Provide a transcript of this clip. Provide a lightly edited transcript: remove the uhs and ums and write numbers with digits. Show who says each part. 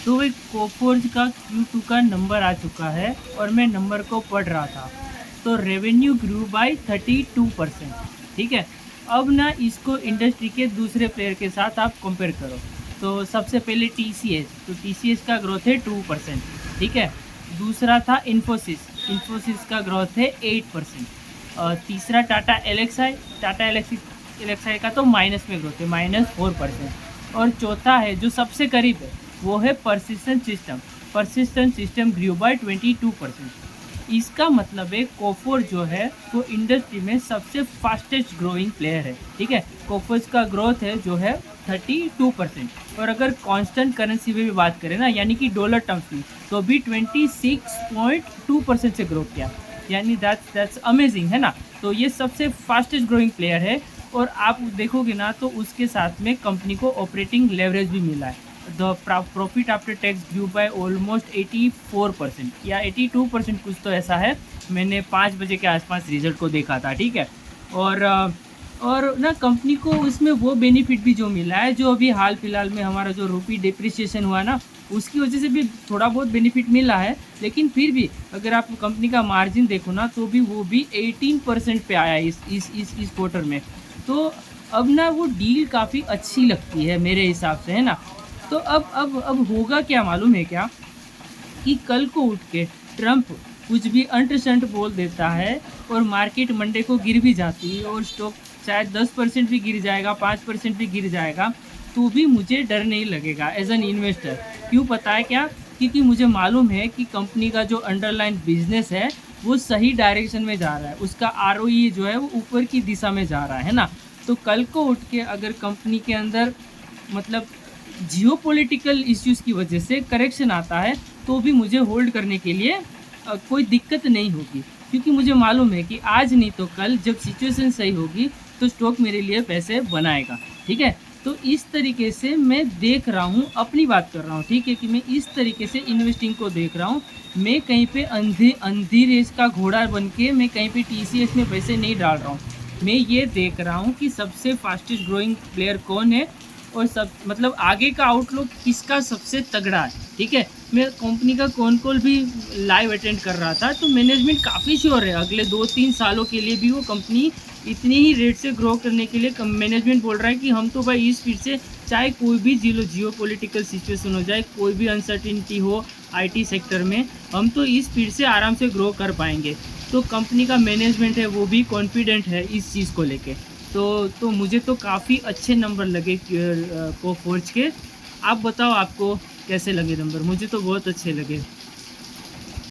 Speaker 1: तो वो कोफोर्ज का Q2 का नंबर आ चुका है और मैं नंबर को पढ़ रहा था। तो रेवेन्यू ग्रू बाय 32%। ठीक है, अब ना इसको इंडस्ट्री के दूसरे प्लेयर के साथ आप कंपेयर करो। तो सबसे पहले TCS, तो TCS का ग्रोथ है 2%। ठीक है, दूसरा था इन्फोसिस, इन्फोसिस का ग्रोथ है 8%। और तीसरा टाटा एलेक्साई, टाटा एलेक्साई का तो माइनस में ग्रोथ है, -4%। और चौथा है जो सबसे करीब है, वो है persistent system, persistent system grew by 22%। इसका मतलब है कोफोर जो है वो इंडस्ट्री में सबसे फास्टेस्ट ग्रोइंग प्लेयर है। ठीक है, कोफोर्स का ग्रोथ है जो है 32%। और अगर कांस्टेंट करेंसी में भी बात करें ना, यानी कि डॉलर टर्म्स में, तो भी 26.2% से ग्रो किया, यानी दैट्स अमेजिंग है ना। तो ये सबसे फास्टेस्ट ग्रोइंग प्लेयर है। और आप देखोगे ना तो उसके साथ में कंपनी को ऑपरेटिंग लेवरेज भी मिला है। The profit after tax grew by almost 84% या 82% कुछ तो ऐसा है। मैंने 5 बजे के आसपास रिजल्ट को देखा था। ठीक है, और ना कंपनी को उसमें वो बेनिफिट भी जो मिला है, जो अभी हाल फिलहाल में हमारा जो रूपी डिप्रिसिएशन हुआ ना, उसकी वजह से भी थोड़ा बहुत बेनिफिट मिला है। लेकिन फिर भी अगर आप कंपनी का मार्जिन देखो ना, तो भी वो भी 18% पे आया इस क्वार्टर में। तो अब ना वो डील काफ़ी अच्छी लगती है मेरे हिसाब से, है ना। तो अब होगा क्या मालूम है क्या, कि कल को उठ के ट्रम्प कुछ भी अंट बोल देता है और मार्केट मंडे को गिर भी जाती है और स्टॉक शायद 10% भी गिर जाएगा, 5% भी गिर जाएगा, तो भी मुझे डर नहीं लगेगा एज एन इन्वेस्टर। क्यों पता है क्या? क्योंकि मुझे मालूम है कि कंपनी का जो अंडरलाइन बिजनेस है वो सही डायरेक्शन में जा रहा है, उसका ROE जो है वो ऊपर की दिशा में जा रहा है ना। तो कल को उठ के अगर कंपनी के अंदर मतलब जियोपॉलिटिकल इश्यूज़ की वजह से करेक्शन आता है, तो भी मुझे होल्ड करने के लिए कोई दिक्कत नहीं होगी। क्योंकि मुझे मालूम है कि आज नहीं तो कल जब सिचुएशन सही होगी तो स्टॉक मेरे लिए पैसे बनाएगा। ठीक है, तो इस तरीके से मैं देख रहा हूँ, अपनी बात कर रहा हूँ। ठीक है, कि मैं इस तरीके से इन्वेस्टिंग को देख रहा हूँ। मैं कहीं पे अंधी रेस का घोड़ा बन के मैं कहीं पे TCS में पैसे नहीं डाल रहा हूँ। मैं ये देख रहा हूँ कि सबसे फास्टेस्ट ग्रोइंग प्लेयर कौन है और सब मतलब आगे का आउटलुक किसका सबसे तगड़ा है। ठीक है, मैं कंपनी का कौन कॉल भी लाइव अटेंड कर रहा था, तो मैनेजमेंट काफ़ी श्योर है अगले 2-3 सालों के लिए भी वो कंपनी इतनी ही रेट से ग्रो करने के लिए मैनेजमेंट बोल रहा है कि हम तो भाई इस स्पीड से, चाहे कोई भी जियोपॉलिटिकल सिचुएशन हो जाए, कोई भी अनसर्टिनिटी हो IT सेक्टर में, हम तो इस स्पीड से आराम से ग्रो कर पाएंगे। तो कंपनी का मैनेजमेंट है वो भी कॉन्फिडेंट है इस चीज़ को लेके। तो मुझे तो काफ़ी अच्छे नंबर लगे कोफोर्ज के। आप बताओ आपको कैसे लगे नंबर? मुझे तो बहुत अच्छे लगे।